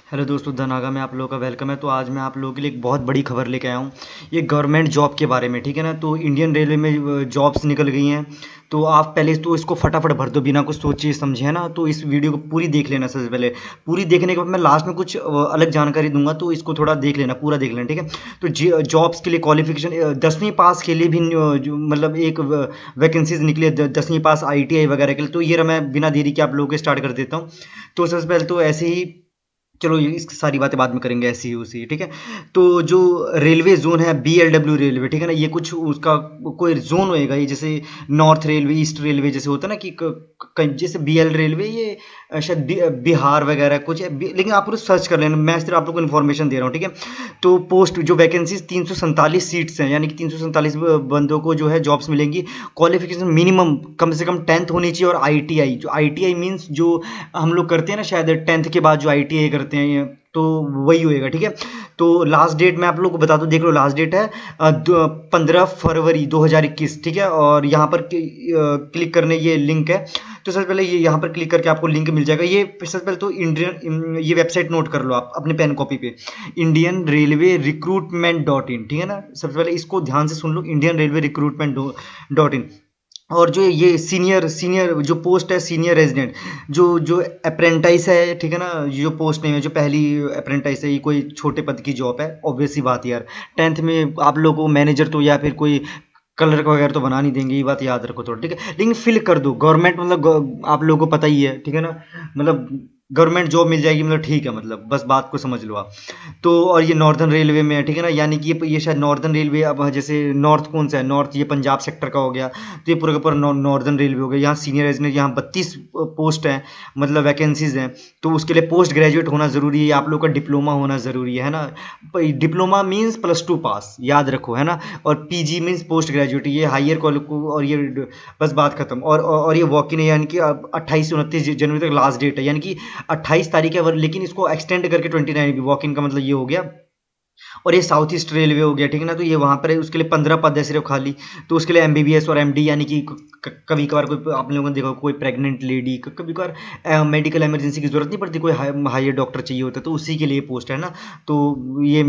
Hello दोस्तों, धनागा में आप लोगों का वेलकम है। तो आज मैं आप लोगों के लिए एक बहुत बड़ी खबर लेके आया हूँ। ये गवर्नमेंट जॉब के बारे में, ठीक है ना। तो इंडियन रेलवे में जॉब्स निकल गई हैं। तो आप पहले तो इसको फटाफट भर दो बिना कुछ सोचे समझे, है ना। तो इस वीडियो को पूरी देख लेना सबसे पहले। पूरी देखने के बाद मैं लास्ट में कुछ अलग जानकारी दूंगा, तो इसको थोड़ा देख लेना, पूरा देख लेना, ठीक है। तो जॉब्स के लिए क्वालिफिकेशन 10वीं पास के लिए भी मतलब एक वैकेंसीज निकली है 10वीं पास ITI वगैरह के लिए। तो ये रहा, मैं बिना देरी के आप लोगों के स्टार्ट कर देता हूँ। तो सबसे पहले तो ऐसे ही, चलो ये इसकी सारी बातें बाद में करेंगे, ऐसी ही उसी, ठीक है। तो जो रेलवे जोन है, BLW रेलवे, ठीक है ना, ये कुछ उसका कोई जोन होएगा, ये जैसे नॉर्थ रेलवे, ईस्ट रेलवे जैसे होता है ना कि जैसे BL रेलवे, ये शायद बिहार वगैरह कुछ है, लेकिन आप लोग सर्च कर लेना, मैं सिर्फ आप लोग को इन्फॉर्मेशन दे रहा हूँ, ठीक है। तो पोस्ट जो वैकेंसी 347 सीट्स हैं, यानी कि 347 बंदों को जो है जॉब्स मिलेंगी। क्वालिफिकेशन मिनिमम कम से कम 10th होनी चाहिए, और ITI, जो ITI मीन्स जो हम लोग करते हैं ना शायद 10th के बाद जो ITI करते हैं ये, तो वही होएगा, ठीक है। तो लास्ट डेट मैं आप लोग को बता दूं, देख लो, लास्ट डेट है 15 फरवरी 2021, ठीक है। और यहाँ पर क्लिक करने, ये लिंक है। तो सबसे पहले ये यहाँ पर क्लिक करके आपको लिंक मिल जाएगा। ये सबसे पहले तो इंडियन, ये वेबसाइट नोट कर लो आप अपने पेन कॉपी पे, indianrailwayrecruitment.in, ठीक है ना। सबसे पहले इसको ध्यान से सुन लो, indianrailwayrecruitment.in। और जो ये सीनियर सीनियर जो पोस्ट है, सीनियर रेजिडेंट, जो जो अप्रेंटाइज है, ठीक है ना, जो पोस्ट नहीं है, जो पहली अप्रेंटाइज है, ये कोई छोटे पद की जॉब है, ऑब्वियस सी बात यार। 10th में आप लोगों को मैनेजर तो या फिर कोई कलर वगैरह तो बना नहीं देंगे, ये बात याद रखो थोड़ा, ठीक है। लेकिन फिल कर दो, गवर्नमेंट मतलब आप लोगों को पता ही है, ठीक है ना। मतलब गवर्नमेंट जॉब मिल जाएगी, मतलब ठीक है, मतलब बस बात को समझ लो आप। तो और ये नॉर्दर्न रेलवे में है, ठीक है ना, यानी कि ये शायद नॉर्दर्न रेलवे, अब जैसे नॉर्थ कौन सा है, नॉर्थ ये पंजाब सेक्टर का हो गया। तो ये पूरा का पूरा नॉर्दर्न रेलवे हो गया। यहाँ सीनियर इंजीनियर, यहाँ 32 पोस्ट हैं, मतलब वैकेंसीज हैं। तो उसके लिए पोस्ट ग्रेजुएट होना ज़रूरी है, आप लोग का डिप्लोमा होना ज़रूरी है ना। डिप्लोमा मीन्स +2 पास, याद रखो, है ना। और PG मीन्स पोस्ट ग्रेजुएट, ये हायर क्वालिफिक, और ये बस बात खत्म। और ये वॉक इन है, यानी कि अब 28 से 29 जनवरी तक लास्ट डेट है, यानी कि 28 तारीख है, लेकिन इसको एक्सटेंड करके 29 भी, वॉक इन का मतलब ये हो गया। और ये साउथ ईस्ट रेलवे हो गया, ठीक है ना। तो ये वहाँ पर है, उसके लिए 15 पद है सिर्फ खाली। तो उसके लिए MBBS और MD, यानी कि कभी कभार कोई, आप लोगों ने देखा कोई प्रेग्नेंट लेडी, कभी कभार मेडिकल इमरजेंसी की जरूरत नहीं पड़ती, कोई हायर डॉक्टर चाहिए होता है, तो उसी के लिए पोस्ट है ना। तो ये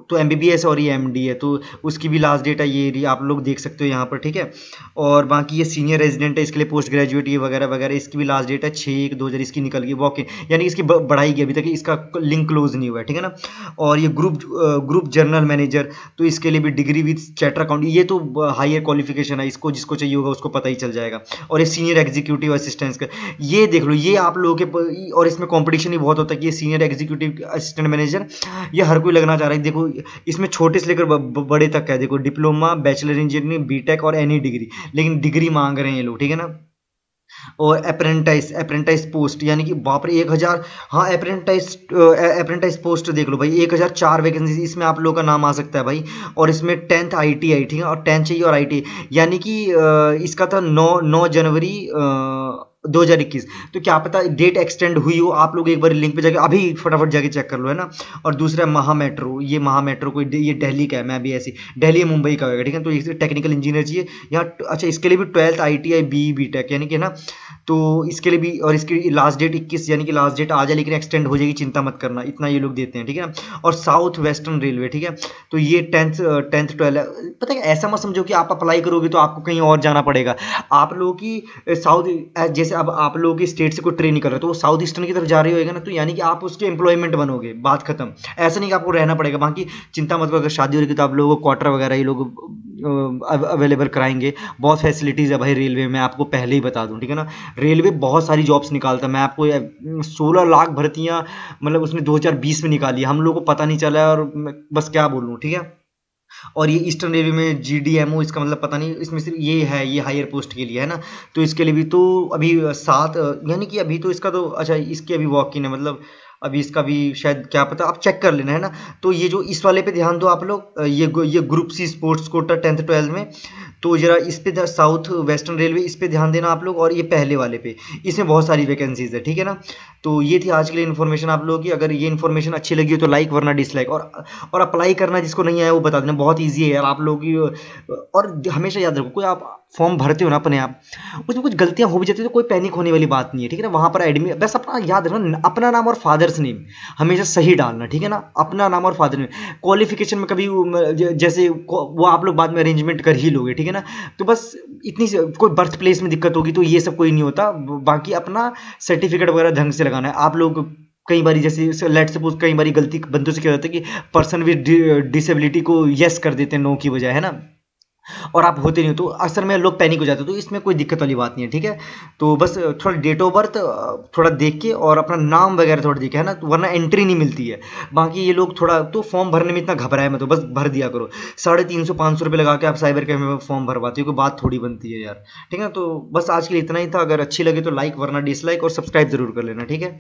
तो MBBS और ये MD है, तो उसकी भी लास्ट डेट है, ये आप लोग देख सकते हो यहाँ पर, ठीक है। और बाकी ये सीनियर रेजिडेंट है, इसके लिए पोस्ट ग्रेजुएट ये वगैरह वगैरह, इसकी भी लास्ट डेट है 6/1/2000, इसकी निकल गई वॉक इन, यानी कि इसकी बढ़ाई गई, अभी तक इसका लिंक क्लोज नहीं हुआ है, ठीक है ना। और ये ग्रुप जनरल मैनेजर, तो इसके लिए भी डिग्री विद चार्टर अकाउंट, ये तो हायर क्वालिफिकेशन है, इसको जिसको चाहिए होगा उसको पता ही चल जाएगा। और ये सीनियर एग्जीक्यूटिव असिस्टेंट का, ये देख लो, ये आप लोगों के, और इसमें कंपटीशन ही बहुत होता है कि ये सीनियर एग्जीक्यूटिव असिस्टेंट मैनेजर, ये हर कोई लगना चाह रहा है। देखो, इसमें छोटे से लेकर बड़े तक है, देखो, डिप्लोमा, बैचलर इंजीनियरिंग, BTech और एनी डिग्री, लेकिन डिग्री मांग रहे हैं ये लोग, ठीक है ना। और अप्रेंटाइज पोस्ट, यानी कि बाप रे 1000, हाँ, अप्रेंटाइज पोस्ट देख लो भाई, 1004 वैकेंसी, इसमें आप लोगों का नाम आ सकता है भाई। और इसमें 10th ITI, ठीक है, और 10th चाहिए और ITI, यानी कि इसका था 9 जनवरी 2021। तो क्या पता डेट एक्सटेंड हुई हो, आप लोग एक बार लिंक पे जाके अभी फटाफट जाके चेक कर लो, है ना। और दूसरा महा मेट्रो, ये महा मेट्रो कोई ये दिल्ली का है, मैं भी ऐसी, दिल्ली या मुंबई का होगा, ठीक है। तो इसे टेक्निकल इंजीनियर चाहिए यहाँ, अच्छा, इसके लिए भी 12th ITI BTech, यानी कि, है ना। तो इसके लिए भी, और इसकी लास्ट डेट 21, यानी कि लास्ट डेट आ जाए, लेकिन एक्सटेंड हो जाएगी, चिंता मत करना, इतना ये लोग देते हैं, ठीक है ना। और साउथ वेस्टर्न रेलवे, ठीक है। तो ये 10th 12, पता है, ऐसा मत समझो कि आप अप्लाई करोगे तो आपको कहीं और जाना पड़ेगा। आप लोगों की साउथ, जैसे अब आप लोगों की स्टेट से कोई ट्रेन कर रहे हो, तो वो साउथ ईस्टर्न की तरफ जा रही होगा ना, तो यानी कि आप उसके एम्प्लॉयमेंट बनोगे, बात खत्म। ऐसा नहीं कि आपको रहना पड़ेगा, बाकी चिंता मत करो, अगर शादी हो रही है तो आप लोगों को क्वार्टर वगैरह ये लोग अवेलेबल कराएंगे। बहुत फैसिलिटीज़ है भाई रेलवे में, आपको पहले ही बता दूं, ठीक है ना। रेलवे बहुत सारी जॉब्स निकालता है, मैं आपको 16 लाख भर्तियां, मतलब उसने 2020 में निकाली, हम लोग को पता नहीं चला है, और बस क्या बोलूं, ठीक है। और ये ईस्टर्न रेलवे में GDMO, इसका मतलब पता नहीं, इसमें सिर्फ ये है, ये हायर पोस्ट के लिए है ना। तो इसके लिए भी तो अभी 7, यानी कि अभी तो इसका तो, अच्छा, इसकी अभी वॉक इन है, मतलब अभी इसका भी शायद, क्या पता, आप चेक कर लेना, है ना। तो ये जो इस वाले पे ध्यान दो आप लोग, ये group C sports quota 10th 12th में, तो जरा इस पे साउथ वेस्टर्न रेलवे, इस पे ध्यान देना आप लोग। और ये पहले वाले पे, इसमें बहुत सारी वैकेंसीज है, ठीक है ना। तो ये थी आज के लिए इन्फॉर्मेशन आप लोगों की। अगर ये इन्फॉर्मेशन अच्छी लगी हो तो लाइक, वरना डिसलाइक। और अप्लाई करना जिसको नहीं आया वो बता देना, बहुत ईजी है यार आप लोगों की। और हमेशा याद रखो, कोई आप फॉर्म भरते हो ना अपने आप, उसमें कुछ गलतियां हो भी जाती है तो कोई पैनिक होने वाली बात नहीं है, ठीक है ना। वहां पर एडमिट बस अपना याद रखना, अपना नाम और फादर्स नेम हमेशा सही डालना, ठीक है ना। अपना नाम और फादर नेम, क्वालिफिकेशन में कभी जैसे वो आप लोग बाद में अरेंजमेंट कर ही लोगे, ठीक है ना। तो बस इतनी कोई बर्थ प्लेस में दिक्कत होगी तो ये सब कोई नहीं होता, बाकी अपना सर्टिफिकेट वगैरह ढंग से लगाना है आप लोग। कई बारी जैसे लेट सपोज कई बारी गलती बंदों से क्या होता है कि पर्सन विद डिसेबिलिटी को यस कर देते हैं नो की बजाय, है ना, और आप होते नहीं हो तो अक्सर में लोग पैनिक हो जाते हैं, तो इसमें कोई दिक्कत वाली बात नहीं है, ठीक है। तो बस थोड़ा डेट ऑफ बर्थ थोड़ा देख के और अपना नाम वगैरह थोड़ा देख के, है ना, तो वरना एंट्री नहीं मिलती है। बाकी ये लोग थोड़ा तो फॉर्म भरने में इतना घबराए मत, तो बस भर दिया करो। 350-500 रुपये लगा के आप साइबर कैफे में फॉर्म भरवाते हो, कोई बात थोड़ी बनती है यार, ठीक है ना। तो बस आज के लिए इतना ही था, अगर अच्छी लगे तो लाइक वरना डिसलाइक और सब्सक्राइब जरूर कर लेना, ठीक है।